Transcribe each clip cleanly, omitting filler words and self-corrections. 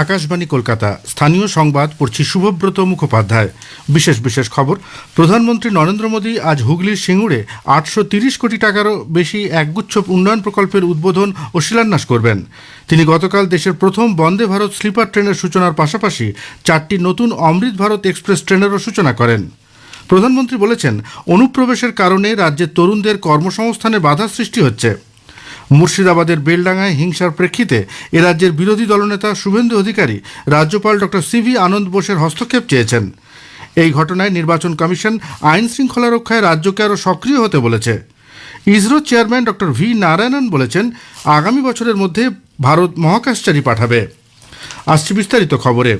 আকাশবাণী কলকাতা স্থানীয় সংবাদ পড়ছি শুভব্রত মুখোপাধ্যায়। বিশেষ খবর। প্রধানমন্ত্রী নরেন্দ্র মোদী আজ হুগলির সিঙ্গুরে 830 কোটি টাকারও বেশি একগুচ্ছ উন্নয়ন প্রকল্পের উদ্বোধন ও শিলান্যাস করবেন। তিনি গতকাল দেশের প্রথম বন্দে ভারত স্লিপার ট্রেনের সূচনার পাশাপাশি 4টি নতুন অমৃত ভারত এক্সপ্রেস ট্রেনেরও সূচনা করেন। প্রধানমন্ত্রী বলেছেন, অনুপ্রবেশের কারণে রাজ্যের তরুণদের কর্মসংস্থানে বাধা সৃষ্টি হচ্ছে। মুর্শিদাবাদের বেলডাঙ্গায় হিংসার প্রেক্ষিতে এ রাজ্যের বিরোধী দলনেতা শুভেন্দু অধিকারী রাজ্যপাল ডক্টর সিভি আনন্দ বোসের হস্তক্ষেপ চেয়েছেন। এই ঘটনায় নির্বাচন কমিশন আইন শৃঙ্খলা রক্ষায় রাজ্যকে আরও সক্রিয় হতে বলেছে। ISRO chairman doctor V Narayanan বলেছেন, আগামী বছরের মধ্যে ভারত মহাকাশচারী পাঠাবে। আসছে বিস্তারিত খবরে।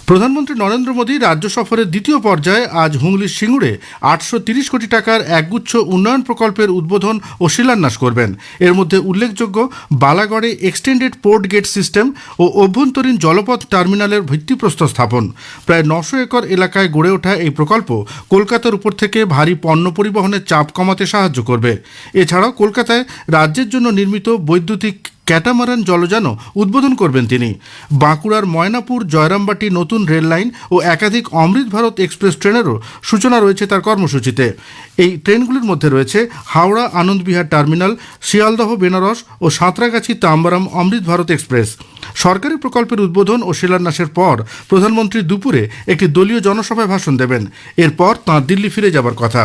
প্রধানমন্ত্রী নরেন্দ্র মোদী রাজ্য সফরের দ্বিতীয় পর্যায়ে আজ হুগলির সিঙ্গুরে 830 কোটি টাকার একগুচ্ছ উন্নয়ন প্রকল্পের উদ্বোধন ও শিলান্যাস করবেন। এর মধ্যে উল্লেখযোগ্য বালাগড়ে এক্সটেন্ডেড পোর্ট গেট সিস্টেম ও অভ্যন্তরীণ জলপথ টার্মিনালের ভিত্তিপ্রস্তর স্থাপন। প্রায় 900 একর এলাকায় গড়ে ওঠা এই প্রকল্প কলকাতার উপর থেকে ভারী পণ্য পরিবহনের চাপ কমাতে সাহায্য করবে। এছাড়াও কলকাতায় রাজ্যের জন্য নির্মিত বৈদ্যুতিক ক্যাটামারান জলযানও উদ্বোধন করবেন তিনি। বাঁকুড়ার ময়নাপুর জয়রামবাটি নতুন রেল লাইন ও একাধিক অমৃত ভারত এক্সপ্রেস ট্রেনেরও সূচনা রয়েছে তার কর্মসূচিতে। এই ট্রেনগুলির মধ্যে রয়েছে হাওড়া আনন্দবিহার টার্মিনাল, শিয়ালদহ বেনারস ও সাঁতরাগাছি তাম্বারাম অমৃত ভারত এক্সপ্রেস। সরকারি প্রকল্পের উদ্বোধন ও শিলান্যাসের পর প্রধানমন্ত্রী দুপুরে একটি দলীয় জনসভায় ভাষণ দেবেন। এরপর তাঁর দিল্লি ফিরে যাবার কথা।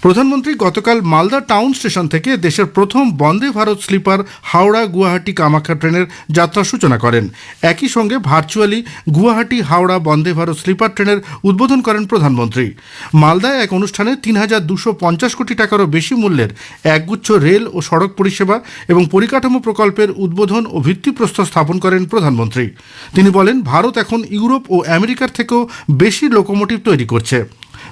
প্রধানমন্ত্রী গতকাল মালদা টাউন স্টেশন থেকে দেশের প্রথম বন্দে ভারত স্লিপার হাওড়া গুয়াহাটি কামাখ্যা ট্রেনের যাত্রার সূচনা করেন। একই সঙ্গে ভার্চুয়ালি গুয়াহাটি হাওড়া বন্দে ভারত স্লিপার ট্রেনের উদ্বোধন করেন প্রধানমন্ত্রী। মালদায় এক অনুষ্ঠানে 3250 কোটি টাকারও বেশি মূল্যের একগুচ্ছ রেল ও সড়ক পরিষেবা এবং পরিকাঠামো প্রকল্পের উদ্বোধন ও ভিত্তিপ্রস্তর স্থাপন করেন প্রধানমন্ত্রী। তিনি বলেন, ভারত এখন ইউরোপ ও আমেরিকার থেকেও বেশি লোকোমোটিভ তৈরি করছে।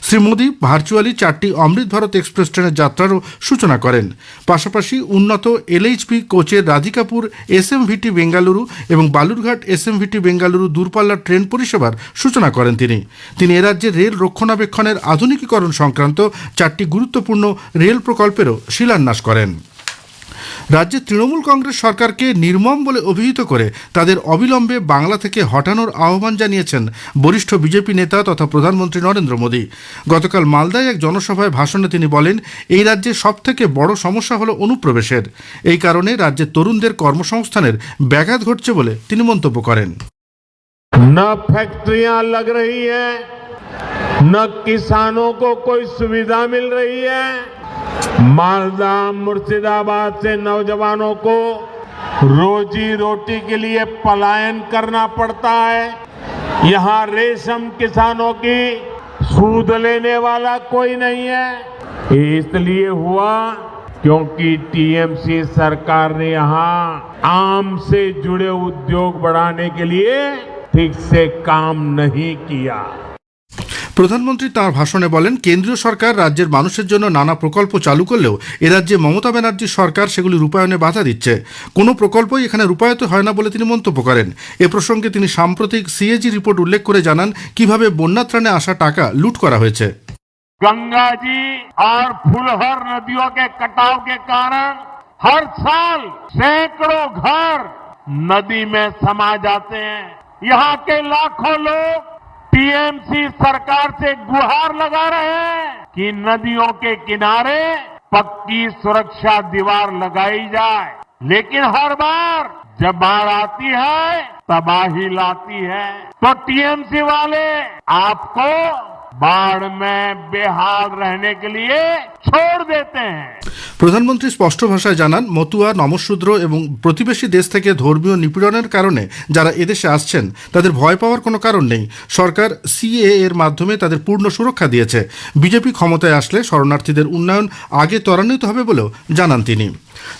শ্রী মোদী ভার্চুয়ালি 4টি অমৃত ভারত এক্সপ্রেস ট্রেনের যাত্রারও সূচনা করেন। পাশাপাশি উন্নত এলএইচপি কোচের রাধিকাপুর এসএমভিটি বেঙ্গালুরু এবং বালুরঘাট এসএমভিটি বেঙ্গালুরু দূরপাল্লার ট্রেন পরিষেবার সূচনা করেন তিনি এ রাজ্যের রেল রক্ষণাবেক্ষণের আধুনিকীকরণ সংক্রান্ত 4টি গুরুত্বপূর্ণ রেল প্রকল্পেরও শিলান্যাস করেন। রাজ্যে তৃণমূল কংগ্রেস সরকারকে নির্মম বলে অভিহিত করে তাদের অবিলম্বে বাংলা থেকে হটানোর আহ্বান জানিয়েছেন বরিষ্ঠ বিজেপি নেতা তথা প্রধানমন্ত্রী নরেন্দ্র মোদী। গতকাল মালদায় এক জনসভায় ভাষণে তিনি বলেন, এই রাজ্যে সবথেকে বড় সমস্যা হলো অনুপ্রবেশের। এই কারণে রাজ্যের তরুণদের কর্মসংস্থানের ব্যাঘাত ঘটছে বলে তিনি মন্তব্য করেন। না फैक्ट्रियां लग रही है, न किसानों को कोई सुविधा मिल रही है। मालदा मुर्शिदाबाद से नौजवानों को रोजी रोटी के लिए पलायन करना पड़ता है। यहाँ रेशम किसानों की सूद लेने वाला कोई नहीं है। ये इसलिए हुआ क्योंकि टीएमसी सरकार ने यहाँ आम से जुड़े उद्योग बढ़ाने के लिए ठीक से काम नहीं किया। প্রধানমন্ত্রী তাঁর ভাষণে বলেন, কেন্দ্রীয় সরকার রাজ্যের মানুষের জন্য নানা প্রকল্প চালু করলেও এ রাজ্যে মমতা ব্যানার্জির সরকার সেগুলি রূপায়ণে বাধা দিচ্ছে। কোনো প্রকল্পই এখানে রূপায়িত হয় না বলে তিনি মন্তব্য করেন। এ প্রসঙ্গে তিনি সাম্প্রতিক সিএজি রিপোর্ট উল্লেখ করে জানান কিভাবে বন্যাত্রাণে আসা টাকা লুট করা হয়েছে। गंगा जी और फुलहर नदियों के कटाव के कारण हर साल सैकड़ों घर नदी में समा जाते हैं। यहाँ के लाखों लोग टीएमसी सरकार से गुहार लगा रहे हैं कि नदियों के किनारे पक्की सुरक्षा दीवार लगाई जाए, लेकिन हर बार जब बाढ़ आती है तबाही लाती है। तो टीएमसी वाले आपको बाढ़ में बेहाल रहने के लिए छोड़ देते हैं। প্রধানমন্ত্রী স্পষ্ট ভাষায় জানান, মতুয়া, নমশূদ্র এবং প্রতিবেশী দেশ থেকে ধর্মীয় নিপীড়নের কারণে যারা এদেশে আসছেন তাদের ভয় পাওয়ার কোনো কারণ নেই। সরকার সিএএ এর মাধ্যমে তাদের পূর্ণ সুরক্ষা দিয়েছে। বিজেপি ক্ষমতায় আসলে শরণার্থীদের উন্নয়ন আগে ত্বরান্বিত হবে বলেও জানান তিনি।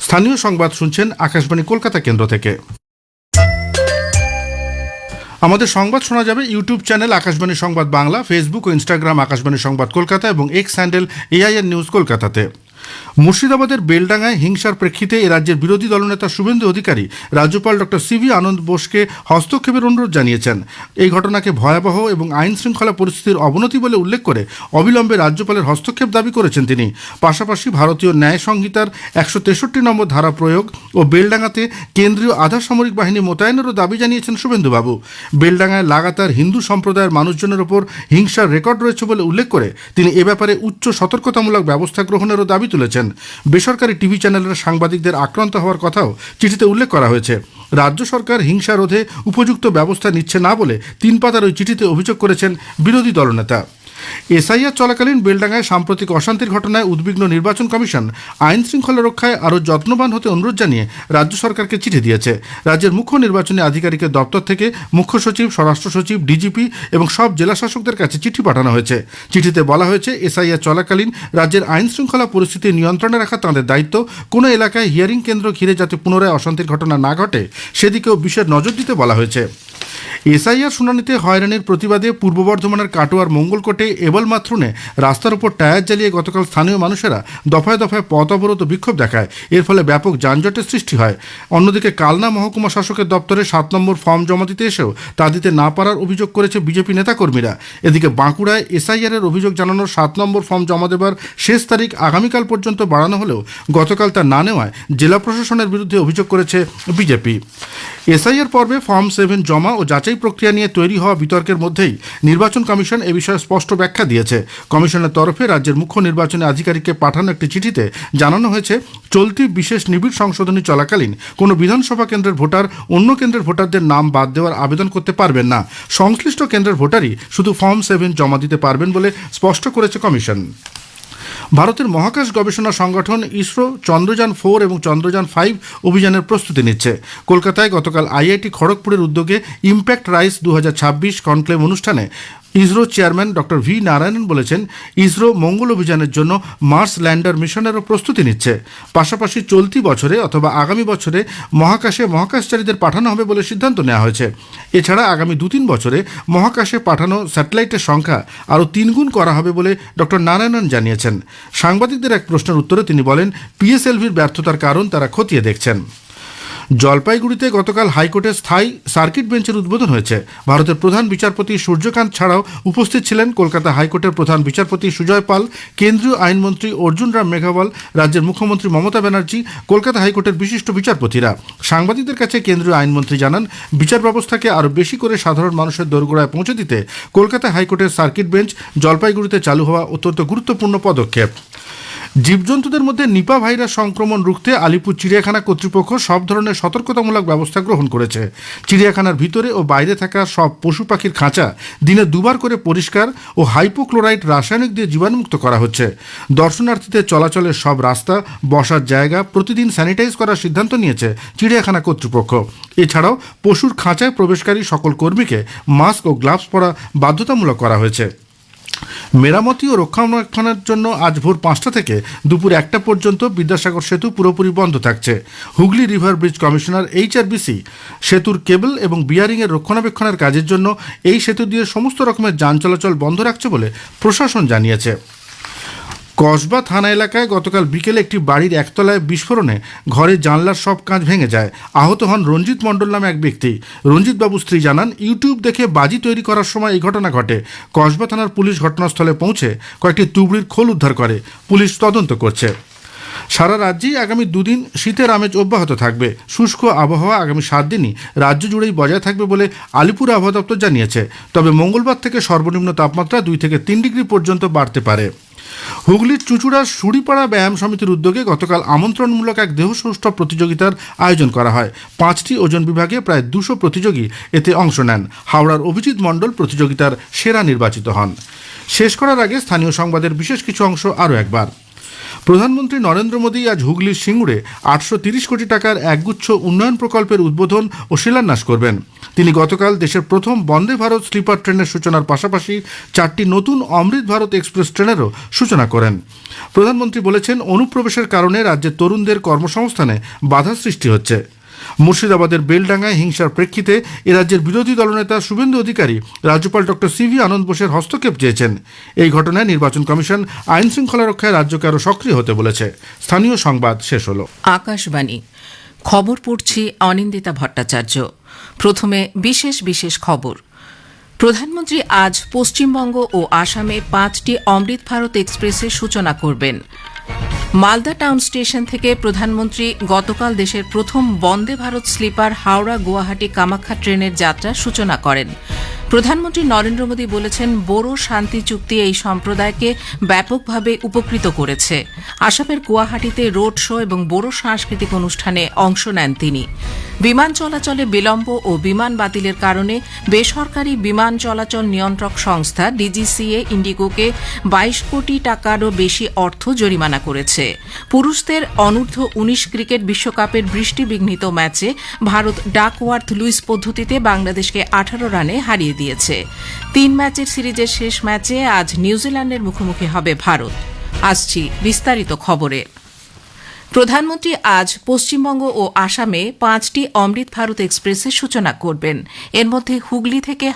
স্থানীয় সংবাদ শুনছেন আকাশবাণী কলকাতা কেন্দ্র থেকে। আমাদের সংবাদ শোনা যাবে ইউটিউব চ্যানেল আকাশবাণী সংবাদ বাংলা, ফেসবুক ও ইনস্টাগ্রাম আকাশবাণী সংবাদ কলকাতা এবং এক্স হ্যান্ডেল AIR নিউজ কলকাতাতে। মুর্শিদাবাদের বেলডাঙ্গায় হিংসার প্রেক্ষিতে এ রাজ্যের বিরোধী দলনেতা শুভেন্দু অধিকারী রাজ্যপাল ডক্টর সিভি আনন্দ বোসকে হস্তক্ষেপের অনুরোধ জানিয়েছেন। এই ঘটনাকে ভয়াবহ এবং আইন শৃঙ্খলা পরিস্থিতির অবনতি বলে উল্লেখ করে অবিলম্বে রাজ্যপালের হস্তক্ষেপ দাবি করেছেন তিনি। পাশাপাশি ভারতীয় ন্যায় সংহিতার 163 নম্বর ধারা প্রয়োগ ও বেলডাঙ্গাতে কেন্দ্রীয় আধা সামরিক বাহিনী মোতায়েনেরও দাবি জানিয়েছেন শুভেন্দুবাবু। বেলডাঙ্গায় লাগাতার হিন্দু সম্প্রদায়ের মানুষজনের ওপর হিংসার রেকর্ড রয়েছে বলে উল্লেখ করে তিনি এ ব্যাপারে উচ্চ সতর্কতামূলক ব্যবস্থা গ্রহণেরও দাবি তুলেছেন। বেসরকারি টিভি চ্যানেলের সাংবাদিকদের আক্রান্ত হওয়ার কথাও চিঠিতে উল্লেখ করা হয়েছে। রাজ্য সরকার হিংসা রোধে উপযুক্ত ব্যবস্থা নিচ্ছে না বলে 3 পাতার ওই চিঠিতে অভিযোগ করেছেন বিরোধী দলনেতা। এসআইআর চলাকালীন বেলডাঙ্গায় সাম্প্রতিক অশান্তির ঘটনায় উদ্বিগ্ন নির্বাচন কমিশন আইন শৃঙ্খলা রক্ষায় আরও যত্নবান হতে অনুরোধ জানিয়ে রাজ্য সরকারকে চিঠি দিয়েছে। রাজ্যের মুখ্য নির্বাচনী আধিকারিকের দপ্তর থেকে মুখ্য সচিব, স্বরাষ্ট্র সচিব, ডিজিপি এবং সব জেলা শাসকদের কাছে চিঠি পাঠানো হয়েছে। চিঠিতে বলা হয়েছে, এসআইআর চলাকালীন রাজ্যের আইন শৃঙ্খলা পরিস্থিতি নিয়ন্ত্রণে রাখা তাঁদের দায়িত্ব। কোনো এলাকায় হিয়ারিং কেন্দ্র ঘিরে যাতে পুনরায় অশান্তির ঘটনা না ঘটে সেদিকেও বিশেষ নজর দিতে বলা হয়েছে। এসআইআর শুনানিতে হয়রানির প্রতিবাদে পূর্ব বর্ধমানের কাটোয়ার মঙ্গলকোটে এবলমাথ্রুনে রাস্তার উপর টায়ার জ্বালিয়ে গতকাল স্থানীয় মানুষেরা দফায় দফায় পথ অবরোধ ও বিক্ষোভ দেখায়। এর ফলে ব্যাপক যানজটের সৃষ্টি হয়। অন্যদিকে কালনা মহকুমা শাসকের দপ্তরে 7 নম্বর ফর্ম জমা দিতে এসেও তা দিতে না পারার অভিযোগ করেছে বিজেপি নেতাকর্মীরা। এদিকে বাঁকুড়ায় এসআইআরের অভিযোগ জানানোর 7 নম্বর ফর্ম জমা দেবার শেষ তারিখ আগামীকাল পর্যন্ত বাড়ানো হলেও গতকাল তা না নেওয়ায় জেলা প্রশাসনের বিরুদ্ধে অভিযোগ করেছে বিজেপি। এসআইআর পর্বে ফর্ম 7 জমা ও যাচাই প্রক্রিয়া নিয়ে তৈরি হওয়া বিতর্কের মধ্যেই নির্বাচন কমিশন এ বিষয়ে স্পষ্ট ব্যাখ্যা দিয়েছে। কমিশনের তরফে রাজ্যের মুখ্য নির্বাচনী আধিকারিককে পাঠানো একটি চিঠিতে জানানো হয়েছে, চলতি বিশেষ নিবিড় সংশোধনী চলাকালীন কোনো বিধানসভা কেন্দ্রের ভোটার অন্য কেন্দ্রের ভোটারদের নাম বাদ দেওয়ার আবেদন করতে পারবেন না। সংশ্লিষ্ট কেন্দ্রের ভোটারই শুধু ফর্ম 7 জমা দিতে পারবেন বলে স্পষ্ট করেছে কমিশন। ভারতের মহাকাশ গবেষণা সংগঠন ইসরো চন্দ্রযান 4 এবং চন্দ্রযান 5 অভিযানের প্রস্তুতি নিচ্ছে। কলকাতায় গতকাল আইআইটি খড়গপুরের উদ্যোগে ইম্প্যাক্ট রাইস 2026 কনক্লেভ অনুষ্ঠানে ISRO chairman doctor V Narayanan বলেছেন, ইসরো মঙ্গল অভিযানের জন্য মার্স ল্যান্ডার মিশনেরও প্রস্তুতি নিচ্ছে। পাশাপাশি চলতি বছরে অথবা আগামী বছরে মহাকাশে মহাকাশচারীদের পাঠানো হবে বলে সিদ্ধান্ত নেওয়া হয়েছে। এছাড়া আগামী 2-3 বছরে মহাকাশে পাঠানো স্যাটেলাইটের সংখ্যা আরও 3 গুণ করা হবে বলে ডক্টর নারায়ণন জানিয়েছেন। সাংবাদিকদের এক প্রশ্নের উত্তরে তিনি বলেন, পিএসএলভির ব্যর্থতার কারণ তারা খতিয়ে দেখছেন। জলপাইগুড়িতে গতকাল হাইকোর্টের স্থায়ী সার্কিট বেঞ্চের উদ্বোধন হয়েছে। ভারতের প্রধান বিচারপতি সূর্যকান্ত ছাড়াও উপস্থিত ছিলেন কলকাতা হাইকোর্টের প্রধান বিচারপতি সুজয় পাল, কেন্দ্রীয় আইনমন্ত্রী অর্জুন রাম মেঘওয়াল, রাজ্যের মুখ্যমন্ত্রী মমতা ব্যানার্জি, কলকাতা হাইকোর্টের বিশিষ্ট বিচারপতিরা। সাংবাদিকদের কাছে কেন্দ্রীয় আইনমন্ত্রী জানান, বিচার ব্যবস্থাকে আরও বেশি করে সাধারণ মানুষের দোরগোড়ায় পৌঁছে দিতে কলকাতা হাইকোর্টের সার্কিট বেঞ্চ জলপাইগুড়িতে চালু হওয়া অত্যন্ত গুরুত্বপূর্ণ পদক্ষেপ। জীবজন্তুদের মধ্যে নিপা ভাইরাস সংক্রমণ রুখতে আলিপুর চিড়িয়াখানা কর্তৃপক্ষ সব ধরনের সতর্কতামূলক ব্যবস্থা গ্রহণ করেছে। চিড়িয়াখানার ভিতরে ও বাইরে থাকা সব পশু পাখির খাঁচা দিনে 2 বার করে পরিষ্কার ও হাইপোক্লোরাইড রাসায়নিক দিয়ে জীবাণুমুক্ত করা হচ্ছে। দর্শনার্থীদের চলাচলের সব রাস্তা, বসার জায়গা প্রতিদিন স্যানিটাইজ করার সিদ্ধান্ত নিয়েছে চিড়িয়াখানা কর্তৃপক্ষ। এছাড়াও পশুর খাঁচায় প্রবেশকারী সকল কর্মীকে মাস্ক ও গ্লাভস পরা বাধ্যতামূলক করা হয়েছে। মেরামতি ও রক্ষণাবেক্ষণের জন্য আজ ভোর 5টা থেকে দুপুর 1টা পর্যন্ত বিদ্যাসাগর সেতু পুরোপুরি বন্ধ থাকছে। Hooghly river bridge commissioner HRBC সেতুর কেবল এবং বিয়ারিংয়ের রক্ষণাবেক্ষণের কাজের জন্য এই সেতু দিয়ে সমস্ত রকমের যান চলাচল বন্ধ রাখছে বলে প্রশাসন জানিয়েছে। কসবা থানা এলাকায় গতকাল বিকেলে একটি বাড়ির একতলায় বিস্ফোরণে ঘরের জানলার সব কাঁচ ভেঙে যায়। আহত হন রঞ্জিত মণ্ডল নামে এক ব্যক্তি। রঞ্জিত বাবু স্ত্রী জানান, ইউটিউব দেখে বাজি তৈরি করার সময় এই ঘটনা ঘটে। কসবা থানার পুলিশ ঘটনাস্থলে পৌঁছে কয়েকটি তুবড়ির খোল উদ্ধার করে। পুলিশ তদন্ত করছে। সারা রাজ্যেই আগামী 2 দিন শীতের আমেজ অব্যাহত থাকবে। শুষ্ক আবহাওয়া আগামী 7 দিনই রাজ্য জুড়েই বজায় থাকবে বলে আলিপুর আবহাওয়া দপ্তর জানিয়েছে। তবে মঙ্গলবার থেকে সর্বনিম্ন তাপমাত্রা 2 থেকে 3 ডিগ্রি পর্যন্ত বাড়তে পারে। হুগলির চুঁচুড়ার সুড়িপাড়া ব্যায়াম সমিতির উদ্যোগে গতকাল আমন্ত্রণমূলক এক দেহসৌষ্ঠব প্রতিযোগিতার আয়োজন করা হয়। 5টি ওজন বিভাগে প্রায় 200 প্রতিযোগী এতে অংশ নেন। হাওড়ার অভিজিৎ মণ্ডল প্রতিযোগিতার সেরা নির্বাচিত হন। শেষ করার আগে স্থানীয় সংবাদের বিশেষ কিছু অংশ আরও একবার। প্রধানমন্ত্রী নরেন্দ্র মোদী আজ হুগলির সিঙ্গুরে 830 কোটি টাকার একগুচ্ছ উন্নয়ন প্রকল্পের উদ্বোধন ও শিলান্যাস করবেন। তিনি গতকাল দেশের প্রথম বন্দে ভারত স্লিপার ট্রেনের সূচনার পাশাপাশি 4টি নতুন অমৃত ভারত এক্সপ্রেস ট্রেনেরও সূচনা করেন। প্রধানমন্ত্রী বলেছেন, অনুপ্রবেশের কারণে রাজ্যের তরুণদের কর্মসংস্থানে বাধা সৃষ্টি হচ্ছে। মুর্শিদাবাদের বেলডাঙ্গায় হিংসার প্রেক্ষিতে এরাজ্যের বিরোধী দলনেতা শুভেন্দু অধিকারী রাজ্যপাল ডক্টর সিভি আনন্দ বোসের হস্তক্ষেপ চেয়েছেন। এই ঘটনায় নির্বাচন কমিশন আইন শৃঙ্খলা রক্ষায় রাজ্যকে আরও সক্রিয় হতে বলেছে। স্থানীয় সংবাদ শেষ হল। আকাশবাণী খবর পড়ছি অনিন্দিতা ভট্টাচার্য। প্রথমে বিশেষ খবর। প্রধানমন্ত্রী আজ পশ্চিমবঙ্গ ও আসামে 5টি অমৃত ভারত এক্সপ্রেসের সূচনা করবেন। মালদা টাউন স্টেশন থেকে প্রধানমন্ত্রী গতকাল দেশের প্রথম বন্দে ভারত স্লিপার হাওড়া গুয়াহাটি কামাখ্যা ট্রেনের যাত্রার সূচনা করেন। প্রধানমন্ত্রী নরেন্দ্র মোদী বলেছেন, বোরো শান্তি চুক্তি এই সম্প্রদায়কে ব্যাপকভাবে উপকৃত করেছে। আসামের গুয়াহাটিতে রোড শো এবং বোরো সাংস্কৃতিক অনুষ্ঠানে অংশ নেন তিনি। বিমান চলাচলে বিলম্ব ও বিমান বাতিলের কারণে বেসরকারি বিমান চলাচল নিয়ন্ত্রক সংস্থা ডিজিসিএ ইন্ডিগোকে 22 কোটি টাকারও বেশি অর্থ জরিমানা করেছে। পুরুষদের অনূর্ধ্ব 19 ক্রিকেট বিশ্বকাপের বৃষ্টিবিঘ্নিত ম্যাচে ভারত ডাকওয়ার্থ লুইস পদ্ধতিতে বাংলাদেশকে 18 রানে হারিয়ে দিয়েছে। 3 ম্যাচের সিরিজের শেষ ম্যাচে আজ নিউজিল্যান্ডের মুখোমুখি হবে ভারত। আসছি বিস্তারিত খবরে। প্রধানমন্ত্রী আজ পশ্চিমবঙ্গ ও আসামে 5টি অমৃত ভারত এক্সপ্রেসের সূচনা করবেন। এর মধ্যে হুগলি থেকে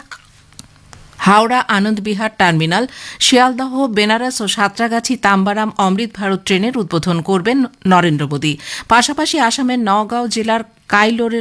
হাওড়া আনন্দবিহার টার্মিনাল, শিয়ালদহ, বেনারস ও সাঁতরাগাছি তাম্বারাম অমৃত ভারত ট্রেনের উদ্বোধন করবেন নরেন্দ্র মোদী। পাশাপাশি আসামের নওগাঁও জেলার কাইলোর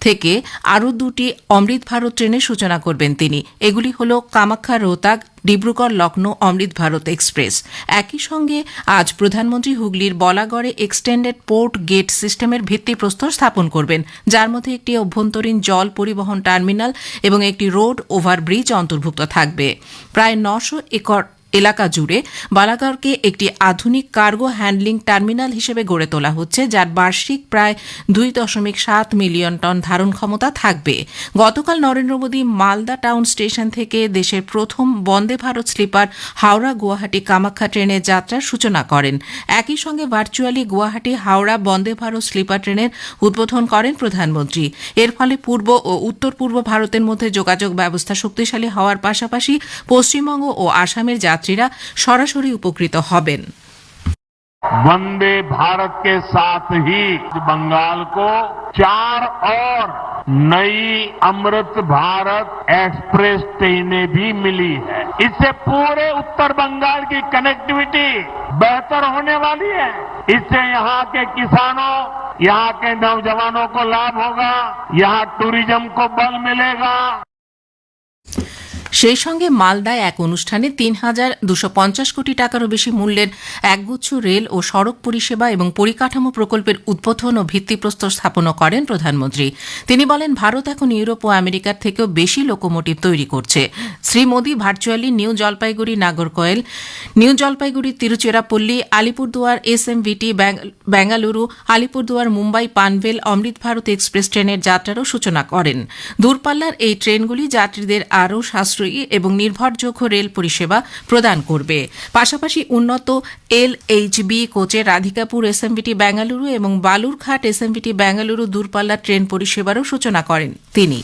থেকে আরও 2টি অমৃত ভারত ট্রেনের সূচনা করবেন তিনি। এগুলি হল কামাখ্যা রোহতাক, ডিব্রুগড় লখনৌ অমৃত ভারত এক্সপ্রেস। একই সঙ্গে আজ প্রধানমন্ত্রী হুগলির বলাগড়ে এক্সটেন্ডেড পোর্ট গেট সিস্টেমের ভিত্তিপ্রস্তর স্থাপন করবেন, যার মধ্যে একটি অভ্যন্তরীণ জল পরিবহন টার্মিনাল এবং একটি রোড ওভারব্রিজ অন্তর্ভুক্ত থাকবে। প্রায় 900 একর এলাকা জুড়ে বালাগড়কে একটি আধুনিক কার্গো হ্যান্ডলিং টার্মিনাল হিসেবে গড়ে তোলা হচ্ছে, যার বার্ষিক প্রায় 2.7 মিলিয়ন টন ধারণ ক্ষমতা থাকবে। গতকাল নরেন্দ্র মোদী মালদা টাউন স্টেশন থেকে দেশের প্রথম বন্দে ভারত স্লিপার হাওড়া গুয়াহাটি কামাখ্যা ট্রেনের যাত্রার সূচনা করেন। একই সঙ্গে ভার্চুয়ালি গুয়াহাটি হাওড়া বন্দে ভারত স্লিপার ট্রেনের উদ্বোধন করেন প্রধানমন্ত্রী। এর ফলে পূর্ব ও উত্তর পূর্ব ভারতের মধ্যে যোগাযোগ ব্যবস্থা শক্তিশালী হওয়ার পাশাপাশি পশ্চিমবঙ্গ ও আসামের যাত্রীরা সরাসরি উপকৃত হবেন। वंदे भारत के साथ ही बंगाल को 4 और नई अमृत भारत एक्सप्रेस ट्रेनें भी मिली है। इससे पूरे उत्तर बंगाल की कनेक्टिविटी बेहतर होने वाली है। इससे यहाँ के किसानों, यहाँ के नौजवानों को लाभ होगा, यहाँ टूरिज्म को बल मिलेगा। সেই সঙ্গে মালদায় এক অনুষ্ঠানে 3,250 কোটি টাকারও বেশি মূল্যের একগুচ্ছ রেল ও সড়ক পরিষেবা এবং পরিকাঠামো প্রকল্পের উদ্বোধন ও ভিত্তিপ্রস্তর স্থাপনও করেন প্রধানমন্ত্রী। তিনি বলেন, ভারত এখন ইউরোপ ও আমেরিকার থেকেও বেশি লোকোমোটিভ তৈরি করছে। Shri Modi virtually New Jalpaiguri Nagercoil, New Jalpaiguri Tiruchirappalli, Alipurduar SMVT Bengaluru, Alipurduar Mumbai Panvel Amrit Bharat Express ট্রেনের যাত্রারও সূচনা করেন। দূরপাল্লার এই ট্রেনগুলি যাত্রীদের আরও সাশ্রয়ী এবং নির্ভরযোগ্য রেল পরিষেবা প্রদান করবে। পাশাপাশি উন্নত এলএইচবি কোচে রাধিকাপুর এসএমভিটি বেঙ্গালুরু এবং বালুরঘাট এসএমভিটি বেঙ্গালুরু দূরপাল্লার ট্রেন পরিষেবারও সূচনা করেন তিনি।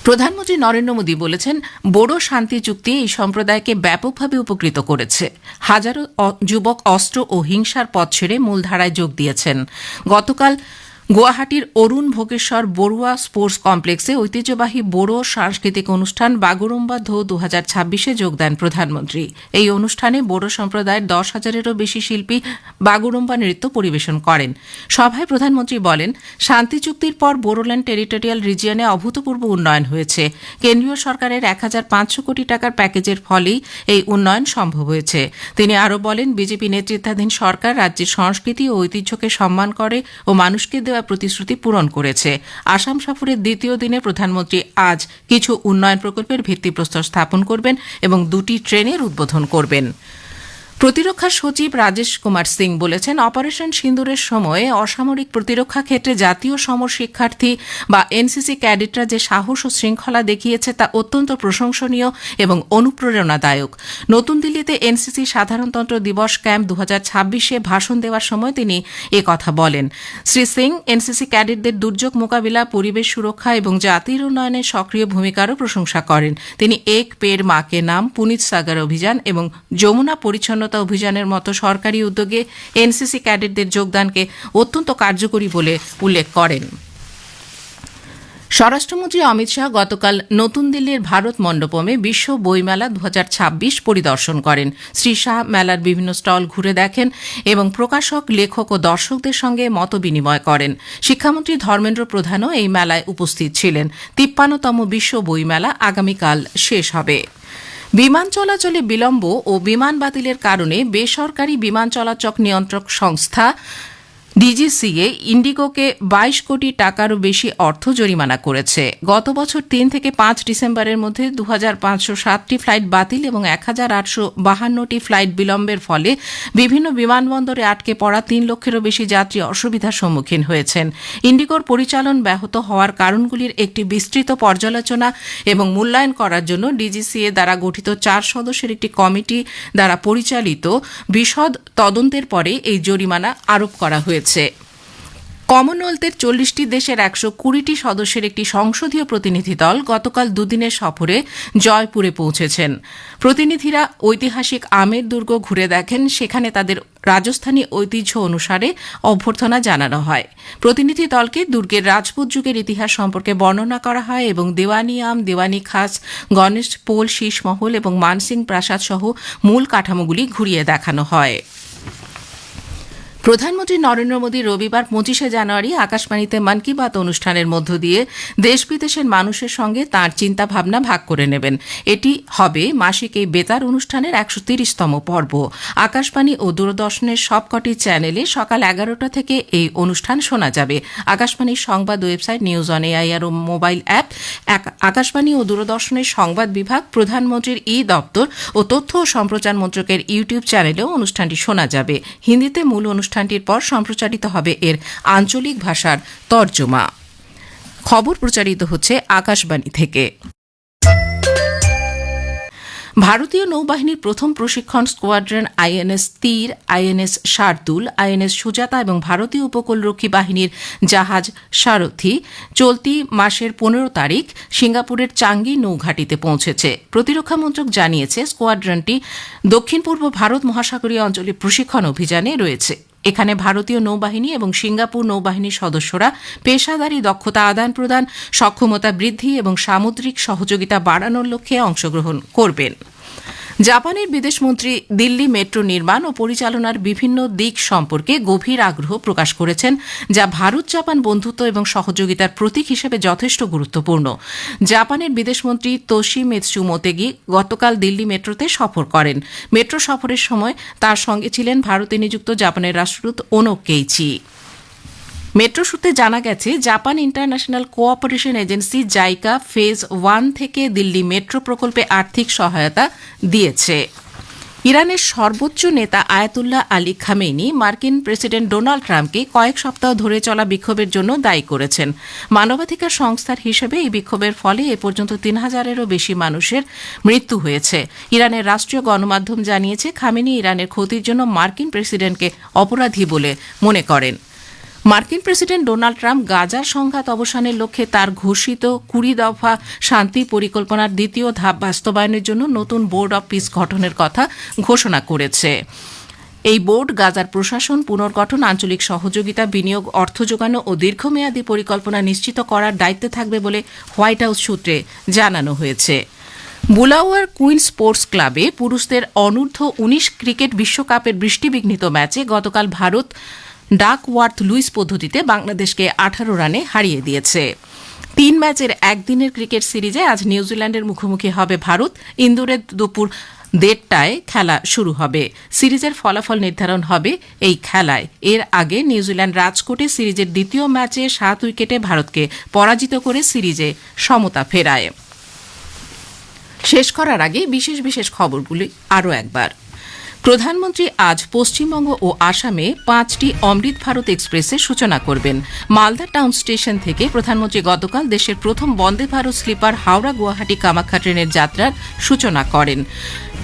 প্রধানমন্ত্রী নরেন্দ্র মোদী বলেছেন, বোরো শান্তি চুক্তি এই সম্প্রদায়কে ব্যাপকভাবে উপকৃত করেছে। হাজারো যুবক অস্ত্র ও হিংসার পথ ছেড়ে মূলধারায় যোগ দিয়েছেন। গতকাল গুয়াহাটির অরুণ ভোগেশ্বর বড়ুয়া স্পোর্টস কমপ্লেক্সে ঐতিহ্যবাহী বোরো সাংস্কৃতিক অনুষ্ঠান বাগুরুম্বা ধো 2026-এ যোগ দেন প্রধানমন্ত্রী। এই অনুষ্ঠানে বোরো সম্প্রদায়ের 10,000-এরও বেশি শিল্পী বাগুরুম্বা নৃত্য পরিবেশন করেন। সভায় প্রধানমন্ত্রী বলেন, শান্তি চুক্তির পর বোরোল্যান্ড টেরিটোরিয়াল রিজিয়নে অভূতপূর্ব উন্নয়ন হয়েছে। কেন্দ্রীয় সরকারের 1,500 কোটি টাকার প্যাকেজের ফলেই এই উন্নয়ন সম্ভব হয়েছে। তিনি আরও বলেন, বিজেপি নেতৃত্বাধীন সরকার রাজ্যের সংস্কৃতি ও ঐতিহ্যকে সম্মান করে ও মানুষকে দেওয়া প্রতিশ্রুতি পূরণ করেছে। আসাম সফরের দ্বিতীয় দিনে প্রধানমন্ত্রী আজ কিছু উন্নয়ন প্রকল্পের ভিত্তিপ্রস্তর স্থাপন করবেন এবং 2টি ট্রেনের উদ্বোধন করবেন। প্রতিরক্ষা সচিব রাজেশ কুমার সিং বলেছেন, অপারেশন সিন্দুরের সময় অসামরিক প্রতিরক্ষা ক্ষেত্রে জাতীয় সমর শিক্ষার্থী বা এনসিসি ক্যাডেটরা যে সাহস ও শৃঙ্খলা দেখিয়েছে তা অত্যন্ত প্রশংসনীয় এবং অনুপ্রেরণাদায়ক। নতুন দিল্লিতে এনসিসি সাধারণতন্ত্র দিবস ক্যাম্প 2026-এ ভাষণ দেওয়ার সময় তিনি কথা বলেন। শ্রী সিং এনসিসি ক্যাডেটদের দুর্যোগ মোকাবিলা, পরিবেশ সুরক্ষা এবং জাতির উন্নয়নের সক্রিয় ভূমিকারও প্রশংসা করেন। তিনি এক পেড় মাকে নাম, পুনিত সাগর অভিযান এবং যমুনা পরিচ্ছন্ন স্বাধীনতা অভিযানের মতো সরকারি উদ্যোগে এনসিসি ক্যাডেটদের যোগদানকে অত্যন্ত কার্যকরী বলে উল্লেখ করেন। স্বরাষ্ট্রমন্ত্রী অমিত শাহ গতকাল নতুন দিল্লির ভারত মণ্ডপমে বিশ্ব বইমেলা 2026 পরিদর্শন করেন। শ্রী শাহ মেলার বিভিন্ন স্টল ঘুরে দেখেন এবং প্রকাশক, লেখক ও দর্শকদের সঙ্গে মতবিনিময় করেন। শিক্ষামন্ত্রী ধর্মেন্দ্র প্রধানও এই মেলায় উপস্থিত ছিলেন। 53তম বিশ্ব বইমেলা আগামীকাল শেষ হবে। বিমান চলাচলে বিলম্ব ও বিমান বাতিলের কারণে বেসরকারি বিমান চলাচল নিয়ন্ত্রক সংস্থা ডিজিসিএ ইন্ডিগোকে 22 কোটি টাকারও বেশি অর্থ জরিমানা করেছে। গত বছর 3 থেকে 5 ডিসেম্বরের মধ্যে 2507টি ফ্লাইট বাতিল এবং 1852টি ফ্লাইট বিলম্বের ফলে বিভিন্ন বিমানবন্দরে আটকে পড়া 3 লক্ষেরও বেশি যাত্রী অসুবিধার সম্মুখীন হয়েছেন। ইন্ডিগোর পরিচালন ব্যাহত হওয়ার কারণগুলির একটি বিস্তৃত পর্যালোচনা এবং মূল্যায়ন করার জন্য ডিজিসিএ দ্বারা গঠিত 4 সদস্যের একটি কমিটি দ্বারা পরিচালিত বিশদ তদন্তের পরে এই জরিমানা আরোপ করা হয়েছে। কমনওয়েলথের 40টি দেশের 120টি সদস্যের একটি সংসদীয় প্রতিনিধি দল গতকাল দুদিনের সফরে জয়পুরে পৌঁছেছেন। প্রতিনিধিরা ঐতিহাসিক আমের দুর্গ ঘুরে দেখেন, সেখানে তাদের রাজস্থানী ঐতিহ্য অনুসারে অভ্যর্থনা জানানো হয়। প্রতিনিধি দলকে দুর্গের রাজপুত যুগের ইতিহাস সম্পর্কে বর্ণনা করা হয় এবং দেওয়ানি আম, দেওয়ানি খাস, গণেশ পোল, শীষমহল এবং মানসিং প্রাসাদ সহ মূল কাঠামোগুলি ঘুরিয়ে দেখানো হয়। প্রধানমন্ত্রী নরেন্দ্র মোদী রবিবার 25শে জানুয়ারি আকাশবাণীতে মন কি বাত অনুষ্ঠানের মধ্য দিয়ে দেশ বিদেশের মানুষের সঙ্গে তাঁর চিন্তাভাবনা ভাগ করে নেবেন। এটি হবে মাসিক এই বেতার অনুষ্ঠানের 130তম পর্ব। আকাশবাণী ও দূরদর্শনের সবকটি চ্যানেলে সকাল 11টা থেকে এই অনুষ্ঠান শোনা যাবে। আকাশবাণীর সংবাদ ওয়েবসাইট, নিউজ অন এআইআর ও মোবাইল অ্যাপ, আকাশবাণী ও দূরদর্শনের সংবাদ বিভাগ, প্রধানমন্ত্রীর দপ্তর ও তথ্য ও সম্প্রচার মন্ত্রকের ইউটিউব চ্যানেলেও অনুষ্ঠানটি শোনা যাবে। হিন্দিতে মূল অনুষ্ঠানটির পর সম্প্রচারিত হবে এর আঞ্চলিক ভাষার তর্জমা। খবর প্রচারিত হচ্ছে আকাশবাণী থেকে। ভারতীয় নৌবাহিনীর প্রথম প্রশিক্ষণ স্কোয়াড্রন আইএনএস তীর, আইএনএস শার্দুল, আইএনএস সুজাতা এবং ভারতীয় উপকূলরক্ষী বাহিনীর জাহাজ সারথী চলতি মাসের 15 তারিখ সিঙ্গাপুরের চাঙ্গি নৌঘাটিতে পৌঁছেছে। প্রতিরক্ষা মন্ত্রক জানিয়েছে স্কোয়াড্রনটি দক্ষিণ পূর্ব ভারত মহাসাগরীয় অঞ্চলে প্রশিক্ষণ অভিযানে রয়েছে। এখানে ভারতীয় নৌবাহিনী এবং সিঙ্গাপুর নৌবাহিনীর সদস্যরা পেশাদারী দক্ষতা আদান প্রদান, সক্ষমতা বৃদ্ধি এবং সামুদ্রিক সহযোগিতা বাড়ানোর লক্ষ্যে অংশগ্রহণ করবেন। জাপানের বিদেশমন্ত্রী দিল্লি মেট্রো নির্মাণ ও পরিচালনার বিভিন্ন দিক সম্পর্কে গভীর আগ্রহ প্রকাশ করেছেন, যা ভারত জাপান বন্ধুত্ব এবং সহযোগিতার প্রতীক হিসেবে যথেষ্ট গুরুত্বপূর্ণ। জাপানের বিদেশমন্ত্রী তোশিমিৎসু মোতেগি গতকাল দিল্লি মেট্রোতে সফর করেন। মেট্রো সফরের সময় তার সঙ্গে ছিলেন ভারতে নিযুক্ত জাপানের রাষ্ট্রদূত ওনো কেইচি। মেট্রো সূত্রে জানা গেছে, Japan international cooperation agency JICA phase 1 থেকে দিল্লি মেট্রো প্রকল্পে আর্থিক সহায়তা দিয়েছে। ইরানের সর্বোচ্চ নেতা আয়াতুল্লাহ আলী খামেনি মার্কিন প্রেসিডেন্ট ডোনাল্ড ট্রাম্পকে কয়েক সপ্তাহ ধরে চলা বিক্ষোভের জন্য দায়ী করেছেন। মানবাধিকার সংস্থার হিসেবে এই বিক্ষোভের ফলে এ পর্যন্ত 3000-এরও বেশি মানুষের মৃত্যু হয়েছে। ইরানের রাষ্ট্রীয় গণমাধ্যম জানিয়েছে, খামেনি ইরানের ক্ষতির জন্য মার্কিন প্রেসিডেন্টকে অপরাধী বলে মনে করেন। মার্কিন প্রেসিডেন্ট ডোনাল্ড ট্রাম্প গাজার সংঘাত অবসানের লক্ষ্যে তার ঘোষিত 20 দফা শান্তি পরিকল্পনার দ্বিতীয় ধাপ বাস্তবায়নের জন্য নতুন বোর্ড অব পিস গঠনের কথা ঘোষণা করেছে। এই বোর্ড গাজার প্রশাসন, পুনর্গঠন, আঞ্চলিক সহযোগিতা, বিনিয়োগ, অর্থ যোগানো ও দীর্ঘমেয়াদী পরিকল্পনা নিশ্চিত করার দায়িত্বে থাকবে বলে হোয়াইট হাউস সূত্রে জানানো হয়েছে। বুলাওয়ার কুইন স্পোর্টস ক্লাবে পুরুষদের অনূর্ধ্ব 19 ক্রিকেট বিশ্বকাপের বৃষ্টিবিঘ্নিত ম্যাচে গতকাল ভারত ডাকওয়ার্থ লুইস পদ্ধতিতে বাংলাদেশকে 18 রানে হারিয়ে দিয়েছে। 3 ম্যাচের একদিনের ক্রিকেট সিরিজে আজ নিউজিল্যান্ডের মুখোমুখি হবে ভারত। ইন্দোরে দুপুর 1:30টায় খেলা শুরু হবে। সিরিজের ফলাফল নির্ধারণ হবে এই খেলায়। এর আগে নিউজিল্যান্ড রাজকোটে সিরিজের দ্বিতীয় ম্যাচে 7 উইকেটে ভারতকে পরাজিত করে সিরিজে সমতা ফেরায়। শেষ করার আগে বিশেষ বিশেষ খবরগুলি আরও একবার। প্রধানমন্ত্রী আজ পশ্চিমবঙ্গ ও আসামে 5টি অমৃত ভারত এক্সপ্রেসের সূচনা করবেন। মালদা টাউন স্টেশন থেকে প্রধানমন্ত্রী গতকাল দেশের প্রথম বন্দে ভারত স্লিপার হাওড়া গুয়াহাটি কামাখ্যা ট্রেনের যাত্রার সূচনা করেন।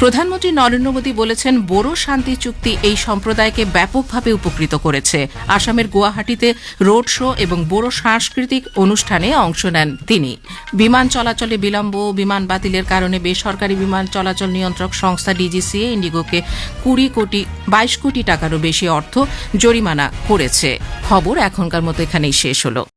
প্রধানমন্ত্রী নরেন্দ্র মোদী বলেছেন, বোরো শান্তি চুক্তি এই সম্প্রদায়কে ব্যাপকভাবে উপকৃত করেছে। আসামের গুয়াহাটিতে রোড শো এবং বোরো সাংস্কৃতিক অনুষ্ঠানে অংশ নেন তিনি। বিমান চলাচলে বিলম্ব, বিমান বাতিলের কারণে বেসরকারি বিমান চলাচল নিয়ন্ত্রক সংস্থা ডিজিসিএ ইন্ডিগোকে 22 কোটি টাকারও বেশি অর্থ জরিমানা করেছে। খবর এখনকার মতো এখানেই শেষ হলো।